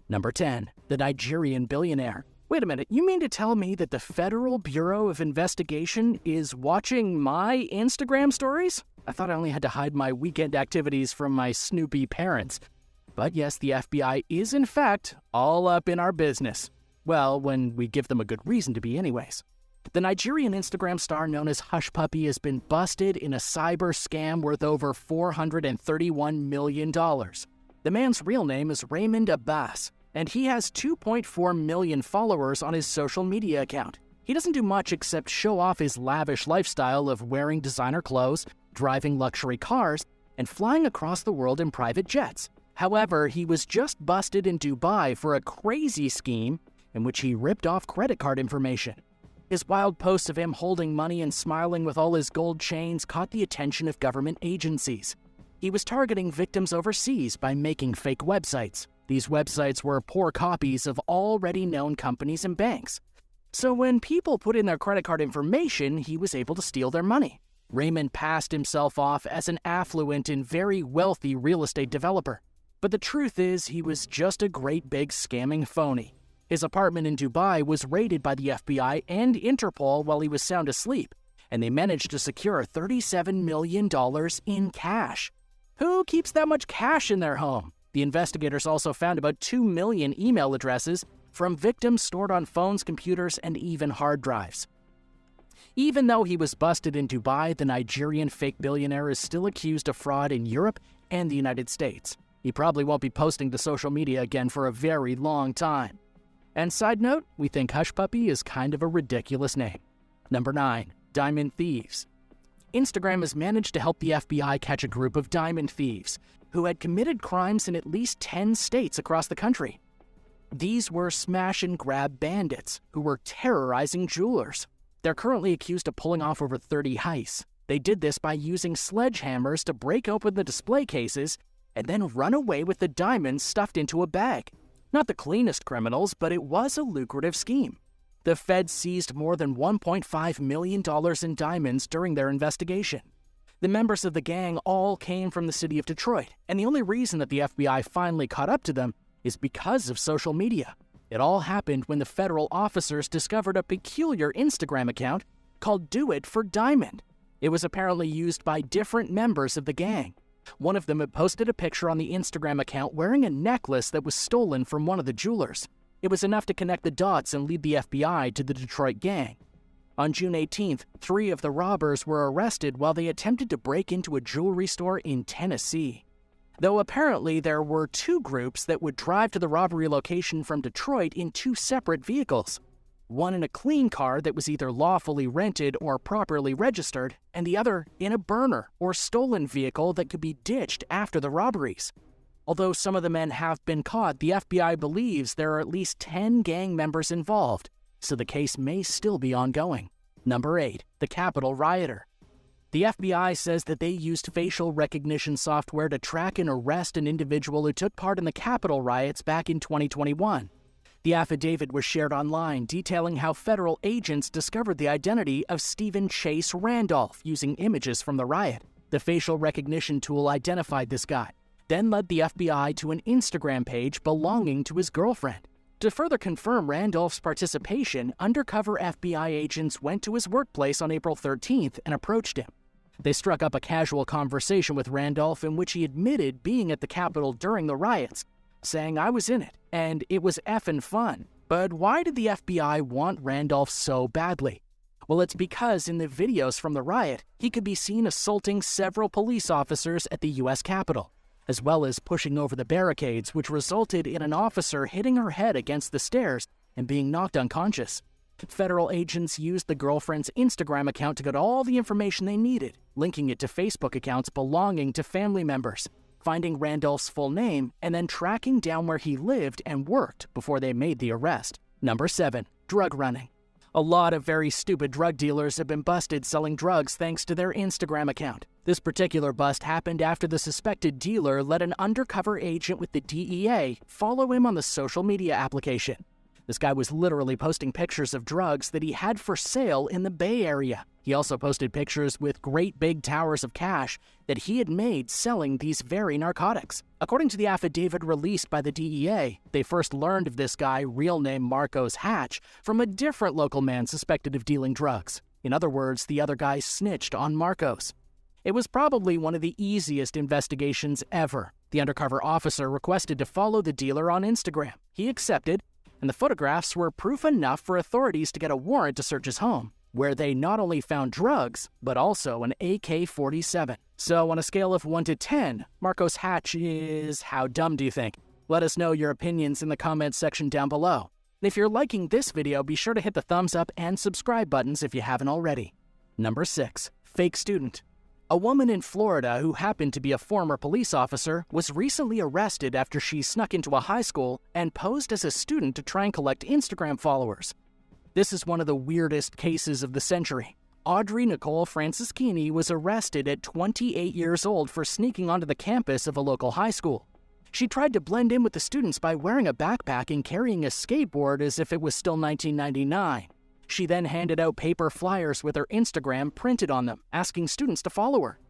Number 10. The Nigerian billionaire. Wait a minute, you mean to tell me that the Federal Bureau of Investigation is watching my Instagram stories? I thought I only had to hide my weekend activities from my snoopy parents. But yes, the FBI is in fact all up in our business. Well, when we give them a good reason to be anyways. The Nigerian Instagram star known as Hush Puppy has been busted in a cyber scam worth over $431 million. The man's real name is Raymond Abbas, and he has 2.4 million followers on his social media account. He doesn't do much except show off his lavish lifestyle of wearing designer clothes, driving luxury cars, and flying across the world in private jets. However, he was just busted in Dubai for a crazy scheme in which he ripped off credit card information. His wild posts of him holding money and smiling with all his gold chains caught the attention of government agencies. He was targeting victims overseas by making fake websites. These websites were poor copies of already known companies and banks. So when people put in their credit card information, he was able to steal their money. Raymond passed himself off as an affluent and very wealthy real estate developer. But the truth is, he was just a great big scamming phony. His apartment in Dubai was raided by the FBI and Interpol while he was sound asleep, and they managed to secure $37 million in cash. Who keeps that much cash in their home? The investigators also found about 2 million email addresses from victims stored on phones, computers, and even hard drives. Even though he was busted in Dubai, the Nigerian fake billionaire is still accused of fraud in Europe and the United States. He probably won't be posting to social media again for a very long time. And side note, we think Hush Puppy is kind of a ridiculous name. Number 9. Diamond Thieves. Instagram has managed to help the FBI catch a group of diamond thieves who had committed crimes in at least 10 states across the country. These were smash-and-grab bandits who were terrorizing jewelers. They're currently accused of pulling off over 30 heists. They did this by using sledgehammers to break open the display cases and then run away with the diamonds stuffed into a bag. Not the cleanest criminals, but it was a lucrative scheme. The Fed seized more than $1.5 million in diamonds during their investigation. The members of the gang all came from the city of Detroit, and the only reason that the FBI finally caught up to them is because of social media. It all happened when the federal officers discovered a peculiar Instagram account called Do It for Diamond. It was apparently used by different members of the gang. One of them had posted a picture on the Instagram account wearing a necklace that was stolen from one of the jewelers. It was enough to connect the dots and lead the FBI to the Detroit gang. On June 18th, 3 of the robbers were arrested while they attempted to break into a jewelry store in Tennessee. Though apparently there were 2 groups that would drive to the robbery location from Detroit in 2 separate vehicles. One in a clean car that was either lawfully rented or properly registered, and the other in a burner or stolen vehicle that could be ditched after the robberies. Although some of the men have been caught, the FBI believes there are at least 10 gang members involved, so the case may still be ongoing. Number 8. The Capitol Rioter. The FBI says that they used facial recognition software to track and arrest an individual who took part in the Capitol riots back in 2021. The affidavit was shared online detailing how federal agents discovered the identity of Stephen Chase Randolph using images from the riot. The facial recognition tool identified this guy, then led the FBI to an Instagram page belonging to his girlfriend. To further confirm Randolph's participation, undercover FBI agents went to his workplace on April 13th and approached him. They struck up a casual conversation with Randolph in which he admitted being at the Capitol during the riots, saying, "I was in it, and it was effing fun." But why did the FBI want Randolph so badly? Well, it's because in the videos from the riot, he could be seen assaulting several police officers at the U.S. Capitol, as well as pushing over the barricades, which resulted in an officer hitting her head against the stairs and being knocked unconscious. Federal agents used the girlfriend's Instagram account to get all the information they needed, linking it to Facebook accounts belonging to family members, finding Randolph's full name, and then tracking down where he lived and worked before they made the arrest. Number 7. Drug running. A lot of very stupid drug dealers have been busted selling drugs thanks to their Instagram account. This particular bust happened after the suspected dealer let an undercover agent with the DEA follow him on the social media application. This guy was literally posting pictures of drugs that he had for sale in the Bay Area. He He also posted pictures with great big towers of cash that he had made selling these very narcotics. According to the affidavit released by the DEA, they first learned of this guy, real name Marcos Hatch, from a different local man suspected of dealing drugs. In other words, the other guy snitched on Marcos. It was probably one of the easiest investigations ever. The undercover officer requested to follow the dealer on Instagram. He accepted, and the photographs were proof enough for authorities to get a warrant to search his home, where they not only found drugs, but also an AK-47. So on a scale of 1 to 10, Marcos Hatch is how dumb do you think? Let us know your opinions in the comments section down below. And if you're liking this video, be sure to hit the thumbs up and subscribe buttons if you haven't already. Number 6. Fake student. A woman in Florida who happened to be a former police officer was recently arrested after she snuck into a high school and posed as a student to try and collect Instagram followers. This is one of the weirdest cases of the century. Audrey Nicole Franceschini was arrested at 28 years old for sneaking onto the campus of a local high school. She tried to blend in with the students by wearing a backpack and carrying a skateboard as if it was still 1999. She then handed out paper flyers with her Instagram printed on them, asking students to follow her.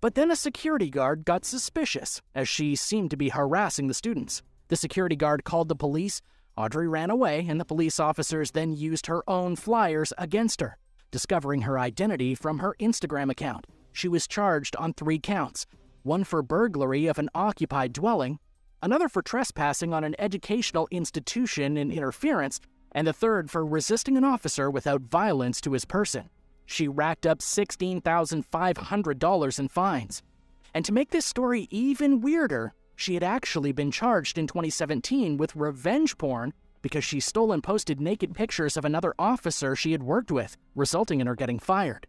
But then a security guard got suspicious, as she seemed to be harassing the students. The security guard called the police, Audrey ran away, and the police officers then used her own flyers against her, discovering her identity from her Instagram account. She was charged on 3 counts, one for burglary of an occupied dwelling, another for trespassing on an educational institution and interference, and the third for resisting an officer without violence to his person. She racked up $16,500 in fines. And to make this story even weirder, she had actually been charged in 2017 with revenge porn because she stole and posted naked pictures of another officer she had worked with, resulting in her getting fired.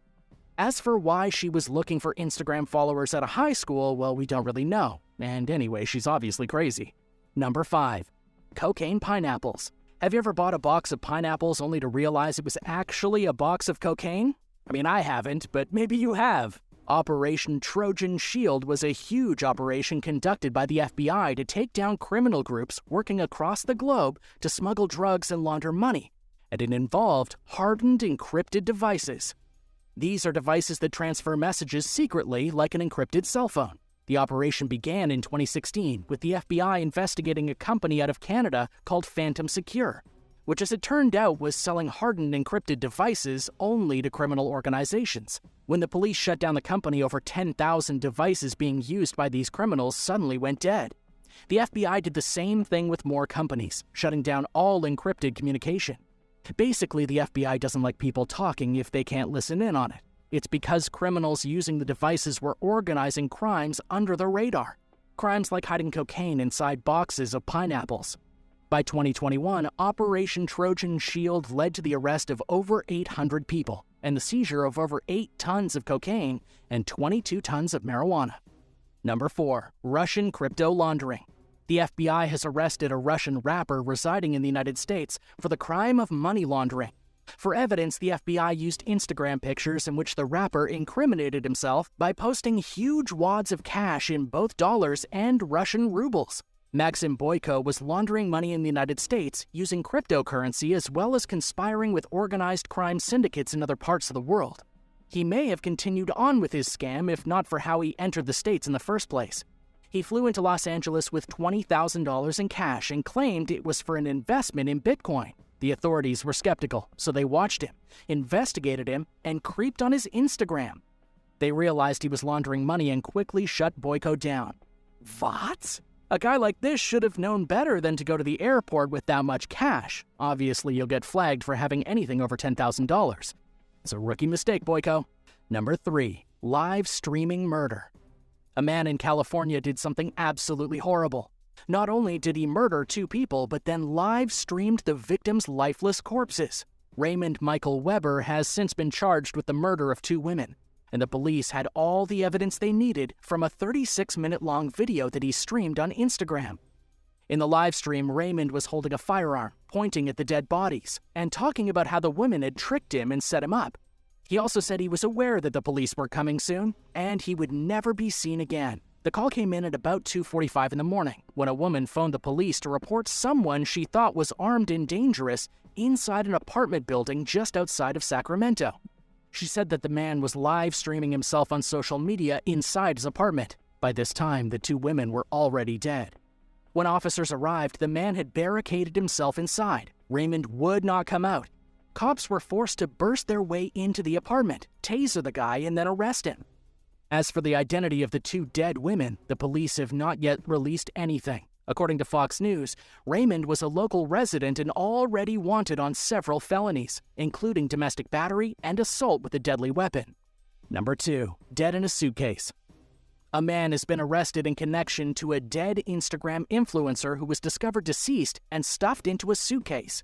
As for why she was looking for Instagram followers at a high school, well, we don't really know. And anyway, she's obviously crazy. Number 5. Cocaine pineapples. Have you ever bought a box of pineapples only to realize it was actually a box of cocaine? I mean, I haven't, but maybe you have. Operation Trojan Shield was a huge operation conducted by the FBI to take down criminal groups working across the globe to smuggle drugs and launder money, and it involved hardened encrypted devices. These are devices that transfer messages secretly like an encrypted cell phone. The operation began in 2016 with the FBI investigating a company out of Canada called Phantom Secure, which as it turned out was selling hardened encrypted devices only to criminal organizations. When the police shut down the company, over 10,000 devices being used by these criminals suddenly went dead. The FBI did the same thing with more companies, shutting down all encrypted communication. Basically, the FBI doesn't like people talking if they can't listen in on it. It's because criminals using the devices were organizing crimes under the radar. Crimes like hiding cocaine inside boxes of pineapples. By 2021, Operation Trojan Shield led to the arrest of over 800 people and the seizure of over 8 tons of cocaine and 22 tons of marijuana. Number 4. Russian crypto laundering. The FBI has arrested a Russian rapper residing in the United States for the crime of money laundering. For evidence, the FBI used Instagram pictures in which the rapper incriminated himself by posting huge wads of cash in both dollars and Russian rubles. Maxim Boyko was laundering money in the United States using cryptocurrency as well as conspiring with organized crime syndicates in other parts of the world. He may have continued on with his scam if not for how he entered the States in the first place. He flew into Los Angeles with $20,000 in cash and claimed it was for an investment in Bitcoin. The authorities were skeptical, so they watched him, investigated him, and creeped on his Instagram. They realized he was laundering money and quickly shut Boyko down. What? A guy like this should have known better than to go to the airport with that much cash. Obviously, you'll get flagged for having anything over $10,000. It's a rookie mistake, Boyko. Number 3. Live streaming murder. A man in California did something absolutely horrible. Not only did he murder 2 people, but then live streamed the victims' lifeless corpses. Raymond Michael Weber has since been charged with the murder of 2 women, and the police had all the evidence they needed from a 36-minute-long video that he streamed on Instagram. In the live stream, Raymond was holding a firearm, pointing at the dead bodies, and talking about how the women had tricked him and set him up. He also said he was aware that the police were coming soon, and he would never be seen again. The call came in at about 2:45 in the morning, when a woman phoned the police to report someone she thought was armed and dangerous inside an apartment building just outside of Sacramento. She said that the man was live streaming himself on social media inside his apartment. By this time, the two women were already dead. When officers arrived, the man had barricaded himself inside. Raymond would not come out. Cops were forced to burst their way into the apartment, taser the guy, and then arrest him. As for the identity of the two dead women, the police have not yet released anything. According to Fox News, Raymond was a local resident and already wanted on several felonies, including domestic battery and assault with a deadly weapon. Number 2. Dead in a suitcase. A man has been arrested in connection to a dead Instagram influencer who was discovered deceased and stuffed into a suitcase.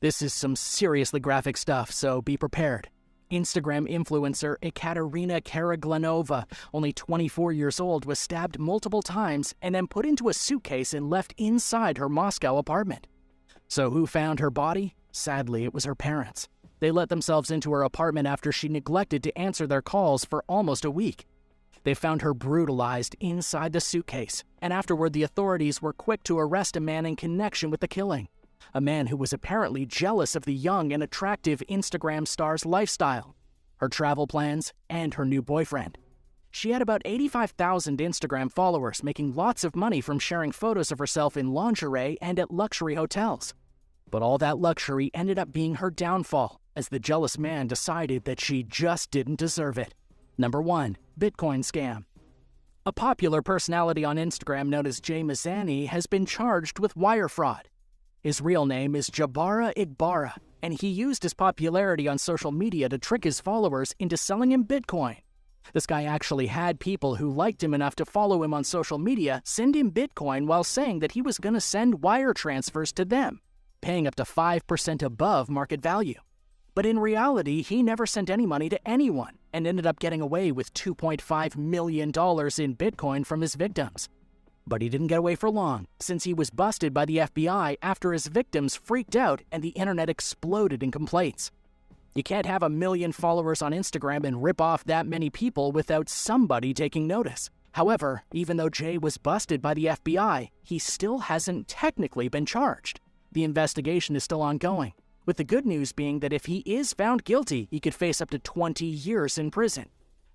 This is some seriously graphic stuff, so be prepared. Instagram influencer Ekaterina Karaglanova, only 24 years old, was stabbed multiple times and then put into a suitcase and left inside her Moscow apartment. So who found her body? Sadly, it was her parents. They let themselves into her apartment after she neglected to answer their calls for almost a week. They found her brutalized inside the suitcase, and afterward the authorities were quick to arrest a man in connection with the killing. A man who was apparently jealous of the young and attractive Instagram star's lifestyle, her travel plans, and her new boyfriend. She had about 85,000 Instagram followers, making lots of money from sharing photos of herself in lingerie and at luxury hotels. But all that luxury ended up being her downfall, as the jealous man decided that she just didn't deserve it. Number 1. Bitcoin scam. A popular personality on Instagram known as Jay Mazzani has been charged with wire fraud. His real name is Jabara Igbara, and he used his popularity on social media to trick his followers into selling him Bitcoin. This guy actually had people who liked him enough to follow him on social media send him Bitcoin while saying that he was going to send wire transfers to them, paying up to 5% above market value. But in reality, he never sent any money to anyone and ended up getting away with $2.5 million in Bitcoin from his victims. But he didn't get away for long, since he was busted by the FBI after his victims freaked out and the internet exploded in complaints. You can't have 1 million followers on Instagram and rip off that many people without somebody taking notice. However, even though Jay was busted by the FBI, he still hasn't technically been charged. The investigation is still ongoing, with the good news being that if he is found guilty, he could face up to 20 years in prison.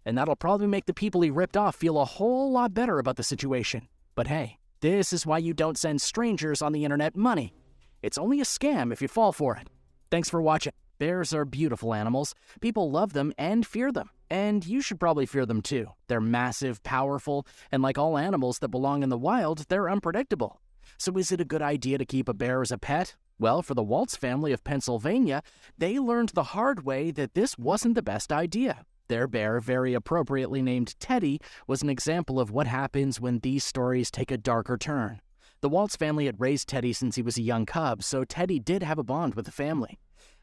And that'll probably make the people he ripped off feel a whole lot better about the situation. But hey, this is why you don't send strangers on the internet money. It's only a scam if you fall for it. Thanks for watching. Bears are beautiful animals. People love them and fear them. And you should probably fear them too. They're massive, powerful, and like all animals that belong in the wild, they're unpredictable. So is it a good idea to keep a bear as a pet? Well, for the Waltz family of Pennsylvania, they learned the hard way that this wasn't the best idea. Their bear, very appropriately named Teddy, was an example of what happens when these stories take a darker turn. The Waltz family had raised Teddy since he was a young cub, so Teddy did have a bond with the family.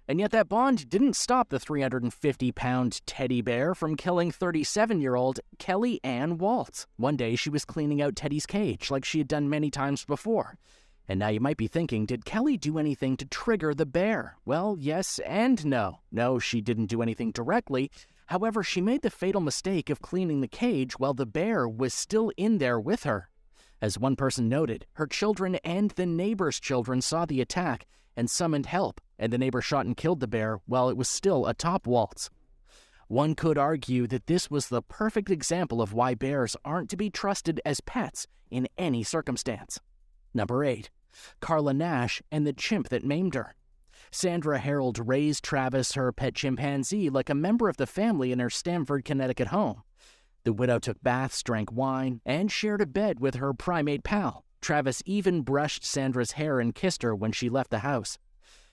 And yet that bond didn't stop the 350-pound teddy bear from killing 37-year-old Kelly Ann Waltz. One day she was cleaning out Teddy's cage like she had done many times before. And now you might be thinking, did Kelly do anything to trigger the bear? Well, yes and no. No, she didn't do anything directly. However, she made the fatal mistake of cleaning the cage while the bear was still in there with her. As one person noted, her children and the neighbor's children saw the attack and summoned help, and the neighbor shot and killed the bear while it was still atop Waltz. One could argue that this was the perfect example of why bears aren't to be trusted as pets in any circumstance. Number 8. Carla Nash and the chimp that maimed her. Sandra Harold raised Travis, her pet chimpanzee, like a member of the family in her Stamford, Connecticut home. The widow took baths, drank wine, and shared a bed with her primate pal. Travis even brushed Sandra's hair and kissed her when she left the house.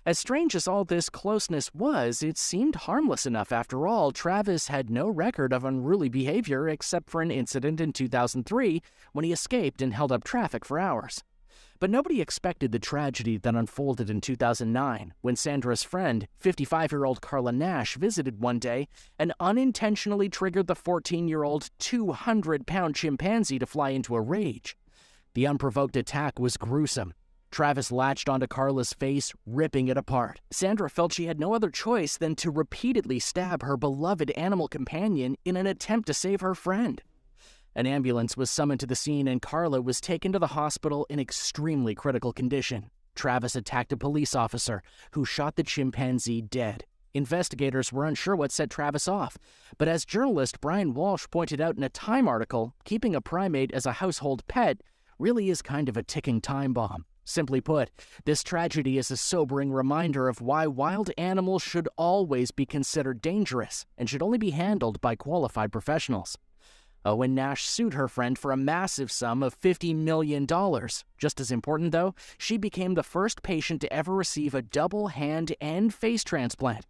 As strange as all this closeness was, it seemed harmless enough. After all, Travis had no record of unruly behavior except for an incident in 2003 when he escaped and held up traffic for hours. But nobody expected the tragedy that unfolded in 2009 when Sandra's friend, 55-year-old Carla Nash, visited one day and unintentionally triggered the 14-year-old 200-pound chimpanzee to fly into a rage. The unprovoked attack was gruesome. Travis latched onto Carla's face, ripping it apart. Sandra felt she had no other choice than to repeatedly stab her beloved animal companion in an attempt to save her friend. An ambulance was summoned to the scene and Carla was taken to the hospital in extremely critical condition. Travis attacked a police officer who shot the chimpanzee dead. Investigators were unsure what set Travis off, but as journalist Brian Walsh pointed out in a Time article, keeping a primate as a household pet really is kind of a ticking time bomb. Simply put, this tragedy is a sobering reminder of why wild animals should always be considered dangerous and should only be handled by qualified professionals. Owen Nash sued her friend for a massive sum of $50 million. Just as important, though, she became the first patient to ever receive a double hand and face transplant,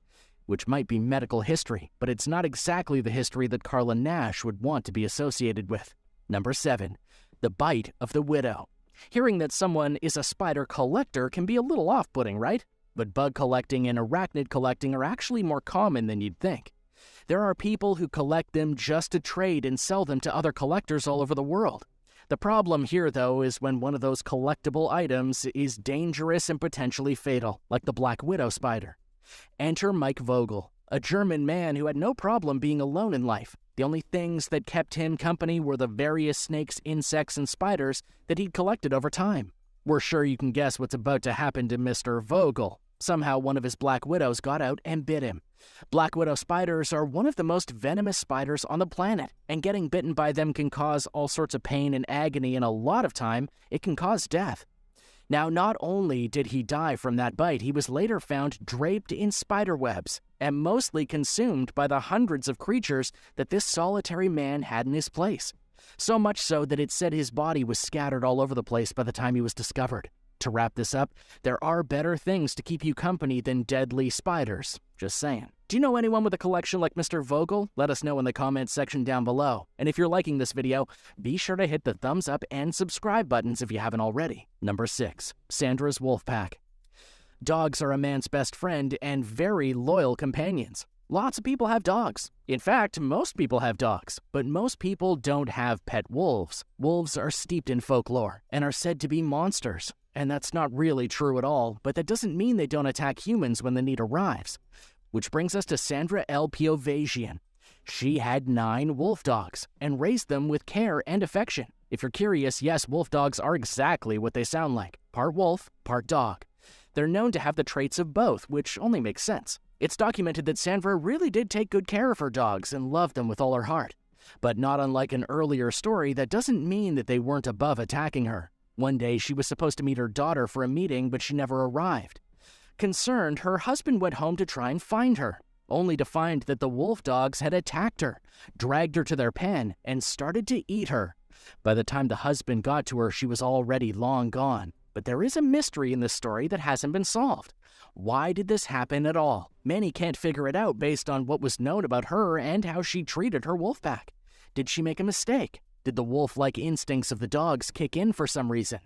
which might be medical history, but it's not exactly the history that Carla Nash would want to be associated with. Number 7. The bite of the widow. Hearing that someone is a spider collector can be a little off-putting, right? But bug collecting and arachnid collecting are actually more common than you'd think. There are people who collect them just to trade and sell them to other collectors all over the world. The problem here, though, is when one of those collectible items is dangerous and potentially fatal, like the black widow spider. Enter Mike Vogel, a German man who had no problem being alone in life. The only things that kept him company were the various snakes, insects, and spiders that he'd collected over time. We're sure you can guess what's about to happen to Mr. Vogel. Somehow one of his black widows got out and bit him. Black widow spiders are one of the most venomous spiders on the planet, and getting bitten by them can cause all sorts of pain and agony, and a lot of time, it can cause death. Now, not only did he die from that bite, he was later found draped in spider webs and mostly consumed by the hundreds of creatures that this solitary man had in his place. So much so that it said his body was scattered all over the place by the time he was discovered. To wrap this up, there are better things to keep you company than deadly spiders. Just saying. Do you know anyone with a collection like Mr. Vogel? Let us know in the comments section down below. And if you're liking this video, be sure to hit the thumbs up and subscribe buttons if you haven't already. Number 6. SANDRA'S Wolfpack. Dogs are a man's best friend and very loyal companions. Lots of people have dogs. In fact, most people have dogs, but most people don't have pet wolves. Wolves are steeped in folklore and are said to be monsters. And that's not really true at all, but that doesn't mean they don't attack humans when the need arrives. Which brings us to Sandra L. Piovagian. She had 9 wolf dogs and raised them with care and affection. If you're curious, yes, wolf dogs are exactly what they sound like. Part wolf, part dog. They're known to have the traits of both, which only makes sense. It's documented that Sandra really did take good care of her dogs and loved them with all her heart. But not unlike an earlier story, that doesn't mean that they weren't above attacking her. One day, she was supposed to meet her daughter for a meeting, but she never arrived. Concerned, her husband went home to try and find her, only to find that the wolf dogs had attacked her, dragged her to their pen, and started to eat her. By the time the husband got to her, she was already long gone. But there is a mystery in this story that hasn't been solved. Why did this happen at all? Many can't figure it out based on what was known about her and how she treated her wolf pack. Did she make a mistake? Did the wolf-like instincts of the dogs kick in for some reason?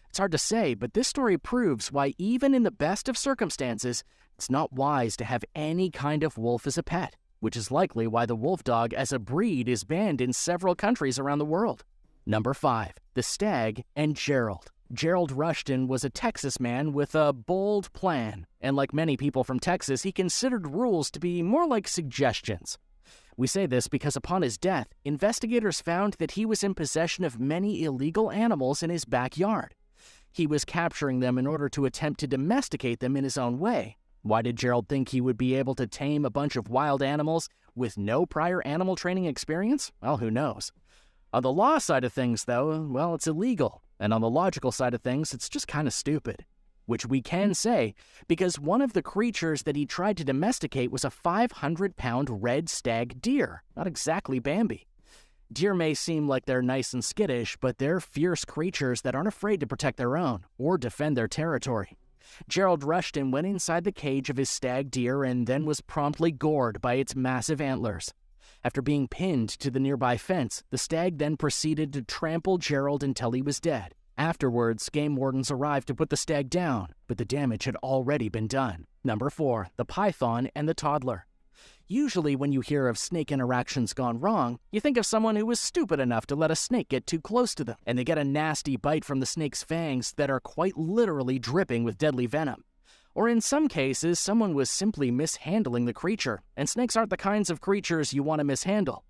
It's hard to say, but this story proves why even in the best of circumstances, it's not wise to have any kind of wolf as a pet, which is likely why the wolf dog as a breed is banned in several countries around the world. Number 5. The Stag and Gerald. Gerald Rushton was a Texas man with a bold plan, and like many people from Texas, he considered rules to be more like suggestions. We say this because upon his death, investigators found that he was in possession of many illegal animals in his backyard. He was capturing them in order to attempt to domesticate them in his own way. Why did Gerald think he would be able to tame a bunch of wild animals with no prior animal training experience? Well, who knows? On the law side of things, though, well, it's illegal. And on the logical side of things, it's just kind of stupid. Which we can say, because one of the creatures that he tried to domesticate was a 500-pound red stag deer, not exactly Bambi. Deer may seem like they're nice and skittish, but they're fierce creatures that aren't afraid to protect their own or defend their territory. Gerald Rushton went inside the cage of his stag deer and then was promptly gored by its massive antlers. After being pinned to the nearby fence, the stag then proceeded to trample Gerald until he was dead. Afterwards, game wardens arrived to put the stag down, but the damage had already been done. Number 4. The Python and the Toddler. Usually when you hear of snake interactions gone wrong, you think of someone who was stupid enough to let a snake get too close to them, and they get a nasty bite from the snake's fangs that are quite literally dripping with deadly venom. Or in some cases, someone was simply mishandling the creature, and snakes aren't the kinds of creatures you want to mishandle.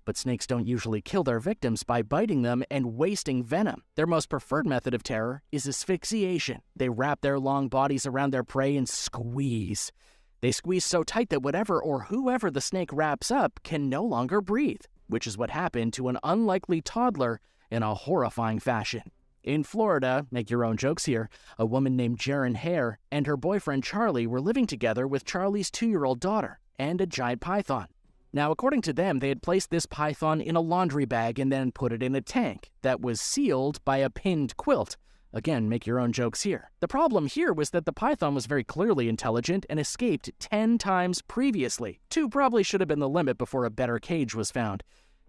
But snakes don't usually kill their victims by biting them and wasting venom. Their most preferred method of terror is asphyxiation. They wrap their long bodies around their prey and squeeze. They squeeze so tight that whatever or whoever the snake wraps up can no longer breathe, which is what happened to an unlikely toddler in a horrifying fashion. In Florida, make your own jokes here, a woman named Jaren Hare and her boyfriend Charlie were living together with Charlie's 2-year-old daughter and a giant python. Now, according to them, they had placed this python in a laundry bag and then put it in a tank that was sealed by a pinned quilt. Again, make your own jokes here. The problem here was that the python was very clearly intelligent and escaped 10 times previously. 2 probably should have been the limit before a better cage was found.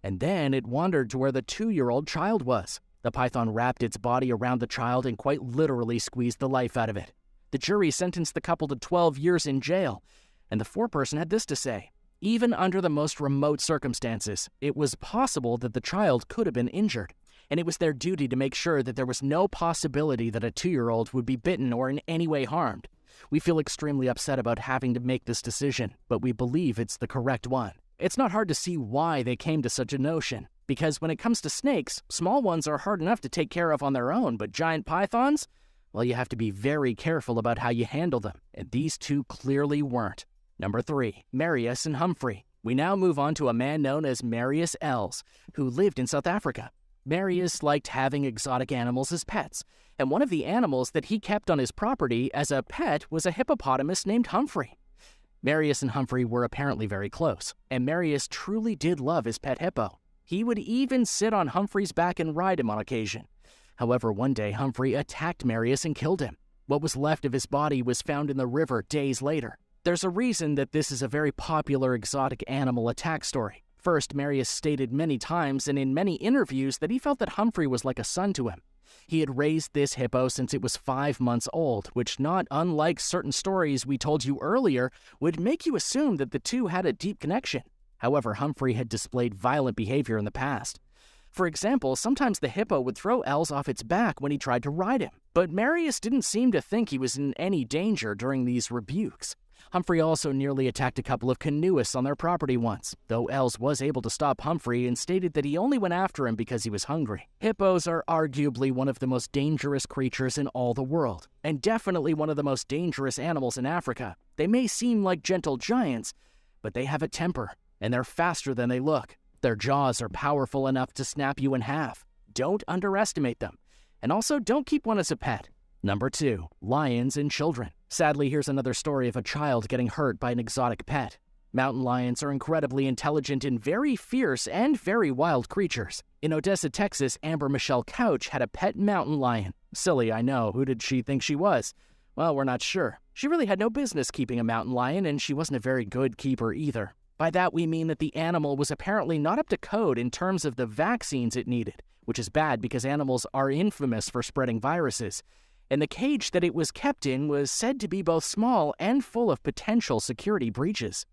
And then it wandered to where the 2-year-old child was. The python wrapped its body around the child and quite literally squeezed the life out of it. The jury sentenced the couple to 12 years in jail, and the foreperson had this to say: even under the most remote circumstances, it was possible that the child could have been injured, and it was their duty to make sure that there was no possibility that a 2-year-old would be bitten or in any way harmed. We feel extremely upset about having to make this decision, but we believe it's the correct one. It's not hard to see why they came to such a notion, because when it comes to snakes, small ones are hard enough to take care of on their own, but giant pythons? Well, you have to be very careful about how you handle them, and these 2 clearly weren't. Number 3, Marius and Humphrey. We now move on to a man known as Marius Els, who lived in South Africa. Marius liked having exotic animals as pets, and one of the animals that he kept on his property as a pet was a hippopotamus named Humphrey. Marius and Humphrey were apparently very close, and Marius truly did love his pet hippo. He would even sit on Humphrey's back and ride him on occasion. However, one day Humphrey attacked Marius and killed him. What was left of his body was found in the river days later. There's a reason that this is a very popular exotic animal attack story. First, Marius stated many times and in many interviews that he felt that Humphrey was like a son to him. He had raised this hippo since it was 5 months old, which, not unlike certain stories we told you earlier, would make you assume that the 2 had a deep connection. However, Humphrey had displayed violent behavior in the past. For example, sometimes the hippo would throw Els off its back when he tried to ride him, but Marius didn't seem to think he was in any danger during these rebukes. Humphrey also nearly attacked a couple of canoeists on their property once, though Els was able to stop Humphrey and stated that he only went after him because he was hungry. Hippos are arguably one of the most dangerous creatures in all the world, and definitely one of the most dangerous animals in Africa. They may seem like gentle giants, but they have a temper, and they're faster than they look. Their jaws are powerful enough to snap you in half. Don't underestimate them, and also don't keep one as a pet. Number 2, lions and children. Sadly, here's another story of a child getting hurt by an exotic pet. Mountain lions are incredibly intelligent and very fierce and very wild creatures. In Odessa, Texas, Amber Michelle Couch had a pet mountain lion. Silly, I know. Who did she think she was? Well, we're not sure. She really had no business keeping a mountain lion, and she wasn't a very good keeper either. By that, we mean that the animal was apparently not up to code in terms of the vaccines it needed, which is bad because animals are infamous for spreading viruses. And the cage that it was kept in was said to be both small and full of potential security breaches.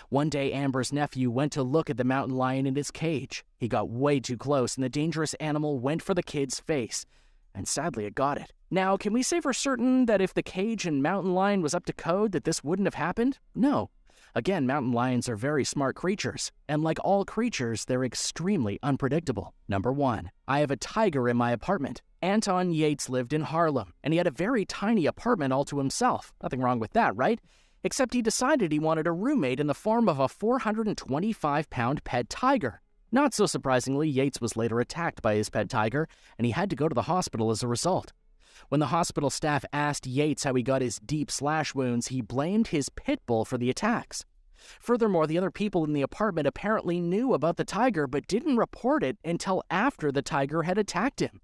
One day, Amber's nephew went to look at the mountain lion in its cage. He got way too close, and the dangerous animal went for the kid's face. And sadly, it got it. Now, can we say for certain that if the cage and mountain lion was up to code, that this wouldn't have happened? No. Again, mountain lions are very smart creatures, and like all creatures, they're extremely unpredictable. Number 1, I have a tiger in my apartment. Anton Yates lived in Harlem, and he had a very tiny apartment all to himself. Nothing wrong with that, right? Except he decided he wanted a roommate in the form of a 425-pound pet tiger. Not so surprisingly, Yates was later attacked by his pet tiger, and he had to go to the hospital as a result. When the hospital staff asked Yates how he got his deep slash wounds, he blamed his pit bull for the attacks. Furthermore, the other people in the apartment apparently knew about the tiger but didn't report it until after the tiger had attacked him.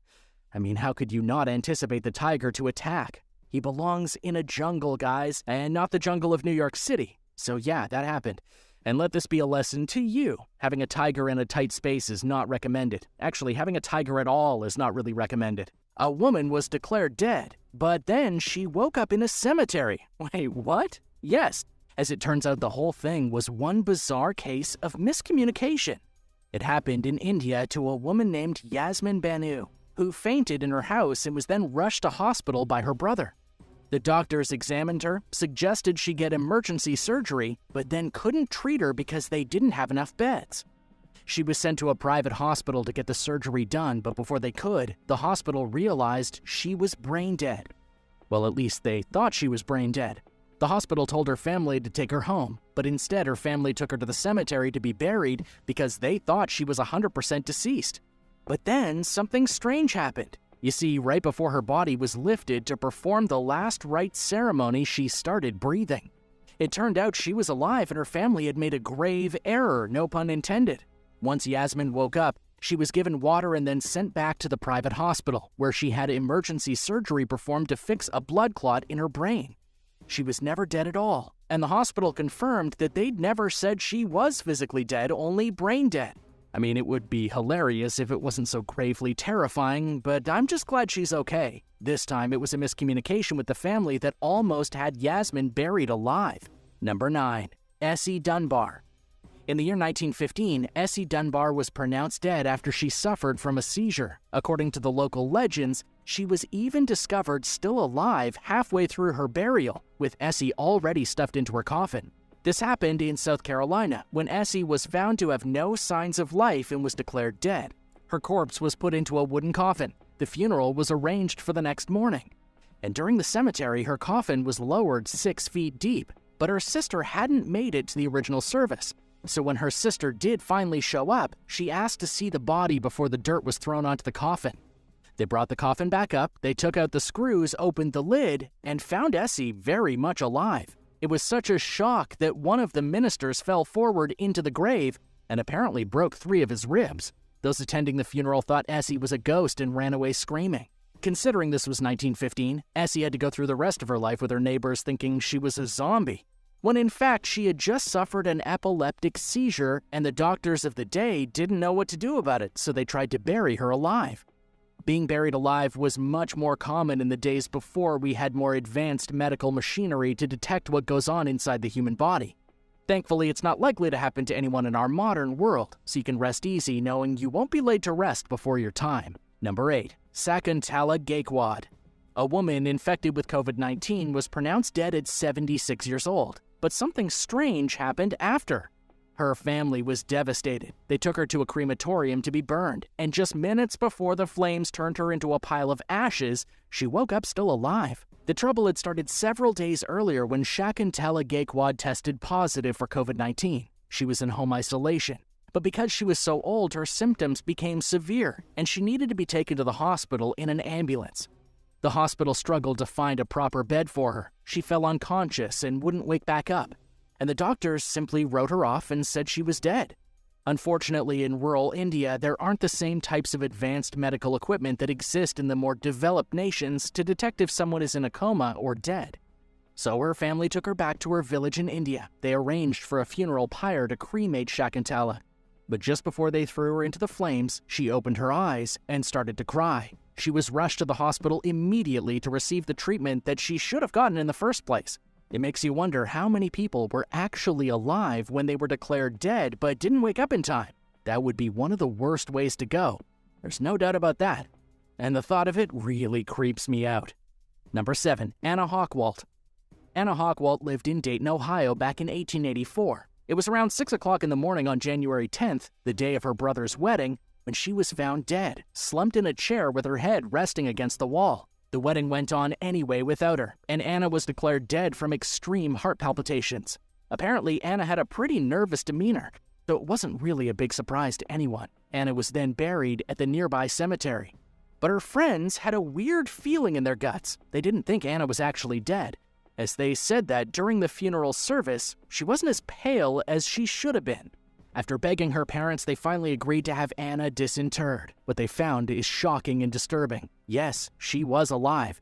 I mean, how could you not anticipate the tiger to attack? He belongs in a jungle, guys, and not the jungle of New York City. So yeah, that happened. And let this be a lesson to you. Having a tiger in a tight space is not recommended. Actually, having a tiger at all is not really recommended. A woman was declared dead, but then she woke up in a cemetery. Wait, what? Yes. As it turns out, the whole thing was one bizarre case of miscommunication. It happened in India to a woman named Yasmin Banu, who fainted in her house and was then rushed to hospital by her brother. The doctors examined her, suggested she get emergency surgery, but then couldn't treat her because they didn't have enough beds. She was sent to a private hospital to get the surgery done, but before they could, the hospital realized she was brain dead. Well, at least they thought she was brain dead. The hospital told her family to take her home, but instead her family took her to the cemetery to be buried because they thought she was 100% deceased. But then something strange happened. You see, right before her body was lifted to perform the last rites ceremony, she started breathing. It turned out she was alive and her family had made a grave error, no pun intended. Once Yasmin woke up, she was given water and then sent back to the private hospital, where she had emergency surgery performed to fix a blood clot in her brain. She was never dead at all, and the hospital confirmed that they'd never said she was physically dead, only brain dead. I mean, it would be hilarious if it wasn't so gravely terrifying, but I'm just glad she's okay. This time it was a miscommunication with the family that almost had Yasmin buried alive. Number 9. Essie Dunbar. In the year 1915, Essie Dunbar was pronounced dead after she suffered from a seizure. According to the local legends, she was even discovered still alive halfway through her burial, with Essie already stuffed into her coffin. This happened in South Carolina, when Essie was found to have no signs of life and was declared dead. Her corpse was put into a wooden coffin. The funeral was arranged for the next morning. And during the cemetery, her coffin was lowered 6 feet deep, but her sister hadn't made it to the original service. So when her sister did finally show up, she asked to see the body before the dirt was thrown onto the coffin. They brought the coffin back up, they took out the screws, opened the lid, and found Essie very much alive. It was such a shock that one of the ministers fell forward into the grave and apparently broke 3 of his ribs. Those attending the funeral thought Essie was a ghost and ran away screaming. Considering this was 1915, Essie had to go through the rest of her life with her neighbors thinking she was a zombie, when in fact she had just suffered an epileptic seizure and the doctors of the day didn't know what to do about it, so they tried to bury her alive. Being buried alive was much more common in the days before we had more advanced medical machinery to detect what goes on inside the human body. Thankfully, it's not likely to happen to anyone in our modern world, so you can rest easy knowing you won't be laid to rest before your time. Number 8. SHAKUNTALA GAIKWAD. A woman infected with COVID-19 was pronounced dead at 76 years old, but something strange happened after. Her family was devastated. They took her to a crematorium to be burned, and just minutes before the flames turned her into a pile of ashes, she woke up still alive. The trouble had started several days earlier when SHAKUNTALA GAIKWAD tested positive for COVID-19. She was in home isolation, but because she was so old, her symptoms became severe, and she needed to be taken to the hospital in an ambulance. The hospital struggled to find a proper bed for her. She fell unconscious and wouldn't wake back up, and the doctors simply wrote her off and said she was dead. Unfortunately, in rural India, there aren't the same types of advanced medical equipment that exist in the more developed nations to detect if someone is in a coma or dead. So her family took her back to her village in India. They arranged for a funeral pyre to cremate SHAKUNTALA. But just before they threw her into the flames, she opened her eyes and started to cry. She was rushed to the hospital immediately to receive the treatment that she should have gotten in the first place. It makes you wonder how many people were actually alive when they were declared dead but didn't wake up in time. That would be one of the worst ways to go. There's no doubt about that. And the thought of it really creeps me out. Number 7. Anna Hockwalt. Anna Hockwalt lived in Dayton, Ohio back in 1884. It was around 6 o'clock in the morning on January 10th, the day of her brother's wedding, when she was found dead, slumped in a chair with her head resting against the wall. The wedding went on anyway without her, and Anna was declared dead from extreme heart palpitations. Apparently, Anna had a pretty nervous demeanor, so it wasn't really a big surprise to anyone. Anna was then buried at the nearby cemetery. But her friends had a weird feeling in their guts. They didn't think Anna was actually dead, as they said that during the funeral service, she wasn't as pale as she should have been. After begging her parents, they finally agreed to have Anna disinterred. What they found is shocking and disturbing. Yes, she was alive.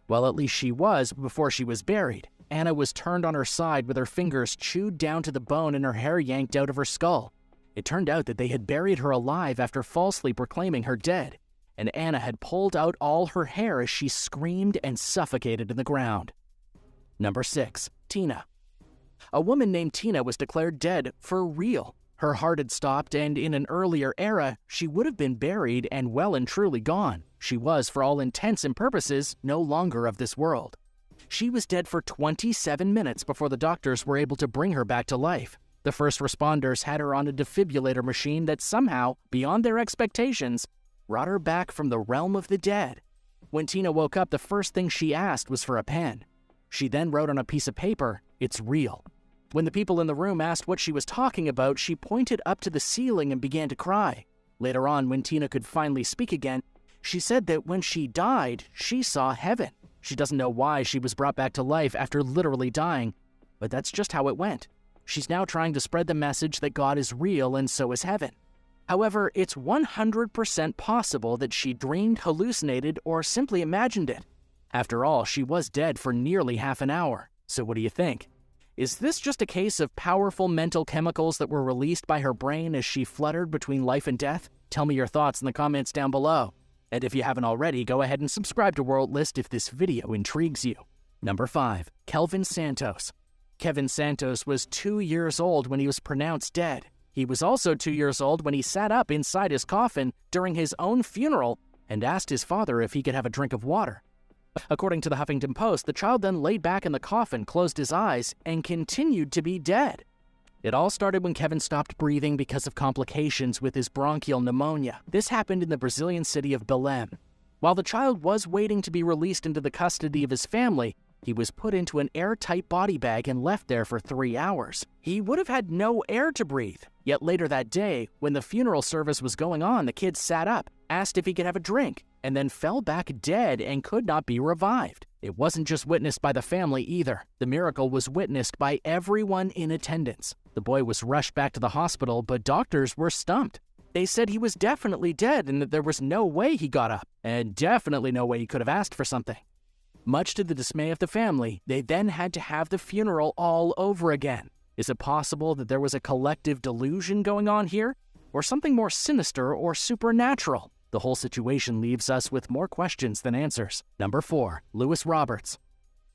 Well, at least she was before she was buried. Anna was turned on her side with her fingers chewed down to the bone and her hair yanked out of her skull. It turned out that they had buried her alive after falsely proclaiming her dead, and Anna had pulled out all her hair as she screamed and suffocated in the ground. Number 6. Tina. A woman named Tina was declared dead for real. Her heart had stopped, and in an earlier era, she would have been buried and well and truly gone. She was, for all intents and purposes, no longer of this world. She was dead for 27 minutes before the doctors were able to bring her back to life. The first responders had her on a defibrillator machine that somehow, beyond their expectations, brought her back from the realm of the dead. When Tina woke up, the first thing she asked was for a pen. She then wrote on a piece of paper, "It's real." When the people in the room asked what she was talking about, she pointed up to the ceiling and began to cry. Later on, when Tina could finally speak again, she said that when she died, she saw heaven. She doesn't know why she was brought back to life after literally dying, but that's just how it went. She's now trying to spread the message that God is real and so is heaven. However, it's 100% possible that she dreamed, hallucinated, or simply imagined it. After all, she was dead for nearly half an hour. So what do you think? Is this just a case of powerful mental chemicals that were released by her brain as she fluttered between life and death? Tell me your thoughts in the comments down below. And if you haven't already, go ahead and subscribe to World List if this video intrigues you. Number 5. Kelvin Santos. Kevin Santos was 2 years old when he was pronounced dead. He was also 2 years old when he sat up inside his coffin during his own funeral and asked his father if he could have a drink of water. According to the Huffington Post, the child then laid back in the coffin, closed his eyes, and continued to be dead. It all started when Kevin stopped breathing because of complications with his bronchial pneumonia. This happened in the Brazilian city of Belém. While the child was waiting to be released into the custody of his family, he was put into an airtight body bag and left there for 3 hours. He would have had no air to breathe. Yet later that day, when the funeral service was going on, the kid sat up, asked if he could have a drink, and then fell back dead and could not be revived. It wasn't just witnessed by the family either. The miracle was witnessed by everyone in attendance. The boy was rushed back to the hospital, but doctors were stumped. They said he was definitely dead and that there was no way he got up, and definitely no way he could have asked for something. Much to the dismay of the family, they then had to have the funeral all over again. Is it possible that there was a collective delusion going on here? Or something more sinister or supernatural? The whole situation leaves us with more questions than answers. Number 4. Lewis Roberts.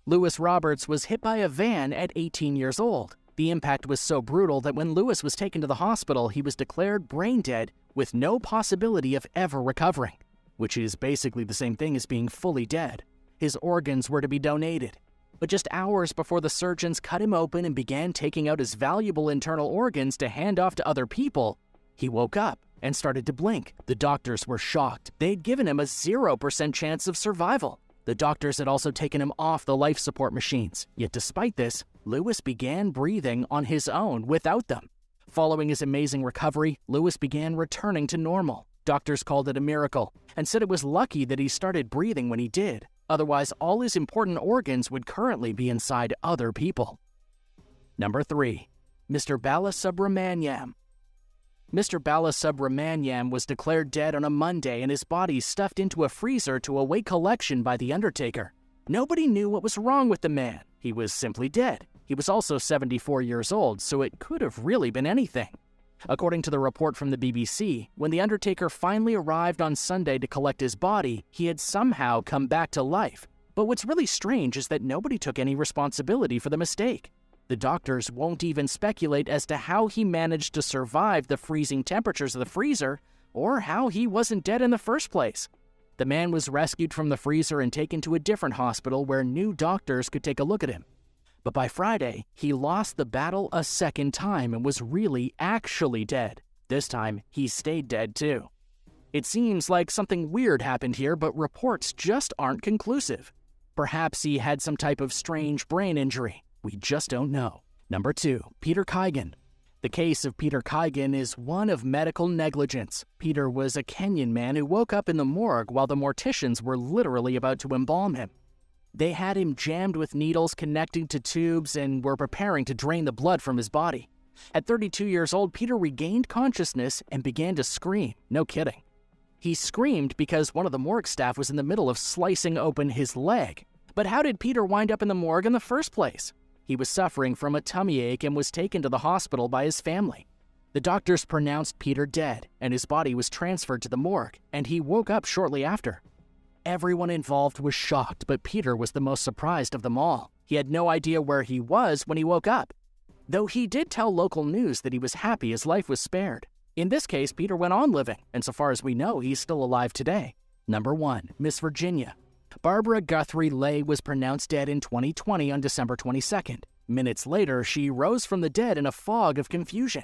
Lewis Roberts was hit by a van at 18 years old. The impact was so brutal that when Lewis was taken to the hospital, he was declared brain dead with no possibility of ever recovering, which is basically the same thing as being fully dead. His organs were to be donated. But just hours before the surgeons cut him open and began taking out his valuable internal organs to hand off to other people, he woke up and started to blink. The doctors were shocked. They'd given him a 0% chance of survival. The doctors had also taken him off the life support machines. Yet despite this, Lewis began breathing on his own without them. Following his amazing recovery, Lewis began returning to normal. Doctors called it a miracle and said it was lucky that he started breathing when he did. Otherwise, all his important organs would currently be inside other people. Number 3. MR.BALASUBRAMANY. MR.BALASUBRAMANY was declared dead on a Monday and his body stuffed into a freezer to await collection by the undertaker. Nobody knew what was wrong with the man. He was simply dead. He was also 74 years old, so it could have really been anything. According to the report from the BBC, when the undertaker finally arrived on Sunday to collect his body, he had somehow come back to life. But what's really strange is that nobody took any responsibility for the mistake. The doctors won't even speculate as to how he managed to survive the freezing temperatures of the freezer or how he wasn't dead in the first place. The man was rescued from the freezer and taken to a different hospital where new doctors could take a look at him. But by Friday, he lost the battle a second time and was really actually dead. This time, he stayed dead too. It seems like something weird happened here, but reports just aren't conclusive. Perhaps he had some type of strange brain injury. We just don't know. Number 2. Peter Kaigan. The case of Peter Kaigan is one of medical negligence. Peter was a Kenyan man who woke up in the morgue while the morticians were literally about to embalm him. They had him jammed with needles connecting to tubes and were preparing to drain the blood from his body. At 32 years old, Peter regained consciousness and began to scream. No kidding. He screamed because one of the morgue staff was in the middle of slicing open his leg. But how did Peter wind up in the morgue in the first place? He was suffering from a tummy ache and was taken to the hospital by his family. The doctors pronounced Peter dead, and his body was transferred to the morgue, and he woke up shortly after. Everyone involved was shocked, but Peter was the most surprised of them all. He had no idea where he was when he woke up, though he did tell local news that he was happy his life was spared. In this case, Peter went on living, and so far as we know, he's still alive today. Number 1. Miss Virginia. Barbara Guthrie Lay was pronounced dead in 2020 on December 22nd. Minutes later, she rose from the dead in a fog of confusion.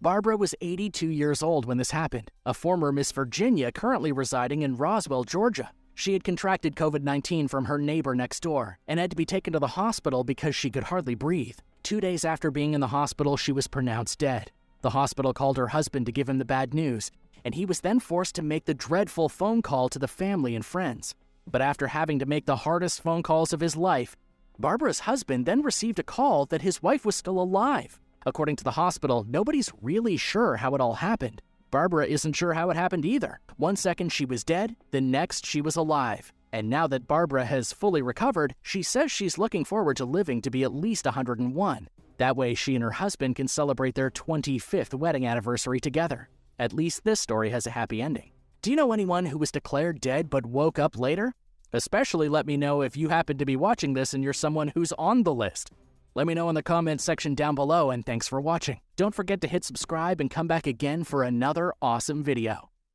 Barbara was 82 years old when this happened, a former Miss Virginia currently residing in Roswell, Georgia. She had contracted COVID-19 from her neighbor next door and had to be taken to the hospital because she could hardly breathe. 2 days after being in the hospital, she was pronounced dead. The hospital called her husband to give him the bad news, and he was then forced to make the dreadful phone call to the family and friends. But after having to make the hardest phone calls of his life, Barbara's husband then received a call that his wife was still alive. According to the hospital, nobody's really sure how it all happened. Barbara isn't sure how it happened either. 1 second she was dead, the next she was alive. And now that Barbara has fully recovered, she says she's looking forward to living to be at least 101. That way she and her husband can celebrate their 25th wedding anniversary together. At least this story has a happy ending. Do you know anyone who was declared dead but woke up later? Especially let me know if you happen to be watching this and you're someone who's on the list. Let me know in the comments section down below, and thanks for watching. Don't forget to hit subscribe and come back again for another awesome video.